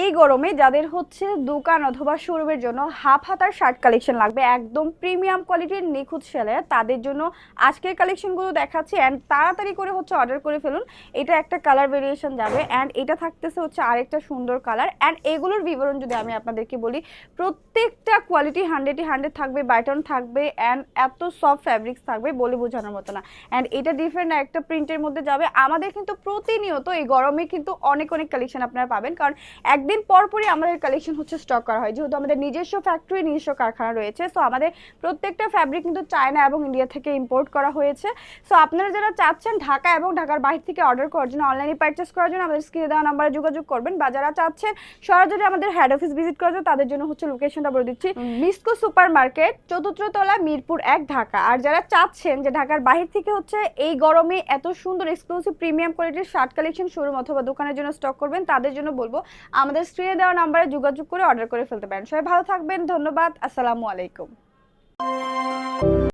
এই গরমে যাদের হচ্ছে দোকান অথবা শোরুমের জন্য হাফ হাতার শার্ট কালেকশন লাগবে একদম প্রিমিয়াম কোয়ালিটির নিখুঁত সেলে, তাদের জন্য আজকের কালেকশনগুলো দেখাচ্ছি। অ্যান্ড তাড়াতাড়ি করে হচ্ছে অর্ডার করে ফেলুন। এটা একটা কালার ভেরিয়েশন যাবে, অ্যান্ড এটা থাকতেছে হচ্ছে আরেকটা সুন্দর কালার। অ্যান্ড এগুলোর বিবরণ যদি আমি আপনাদেরকে বলি, প্রত্যেকটা কোয়ালিটি 100 থাকবে, বাটন থাকবে, অ্যান্ড এত সফট ফ্যাব্রিক্স থাকবে বলে বোঝানোর মতো না। অ্যান্ড এটা ডিফারেন্ট একটা প্রিন্টের মধ্যে যাবে। আমাদের কিন্তু প্রতিনিয়ত এই গরমে কিন্তু অনেক অনেক কালেকশন আপনারা পাবেন, কারণ একদিন পর পরই আমাদের কালেকশন হচ্ছে স্টক করা হয়, যেহেতু আমাদের নিজস্ব ফ্যাক্টরি, নিজস্ব কারখানা রয়েছে। সো আমাদের প্রত্যেকটা ফ্যাব্রিক কিন্তু চায়না এবং ইন্ডিয়া থেকে ইম্পোর্ট করা হয়েছে। সো আপনারা যারা চাচ্ছেন ঢাকা এবং ঢাকার বাইরে থেকে অর্ডার করার জন্য, অনলাইনে পারচেস করার জন্য আমাদের স্ক্রিনে দেওয়া নাম্বারে যোগাযোগ করবেন, বা যারা চাচ্ছেন সরাসরি আমাদের হেড অফিস ভিজিট করার জন্য তাদের জন্য হচ্ছে লোকেশনটা বলে দিচ্ছি, মিসকো সুপার মার্কেট, 4th তলা, মিরপুর 1, ঢাকা। আর যারা চাচ্ছেন যে ঢাকার বাইরে থেকে হচ্ছে এই গরমে এত সুন্দর এক্সক্লুসিভ প্রিমিয়াম কোয়ালিটির শার্ট কালেকশন শোরুম অথবা দোকানের জন্য স্টক করবেন, তাদের জন্য বলবো আমাদের স্ক্রিনে দেওয়া নাম্বারে যোগাযোগ করে অর্ডার করে ফেলতে পারেন। সবাই ভালো থাকবেন, ধন্যবাদ, আসসালামু আলাইকুম।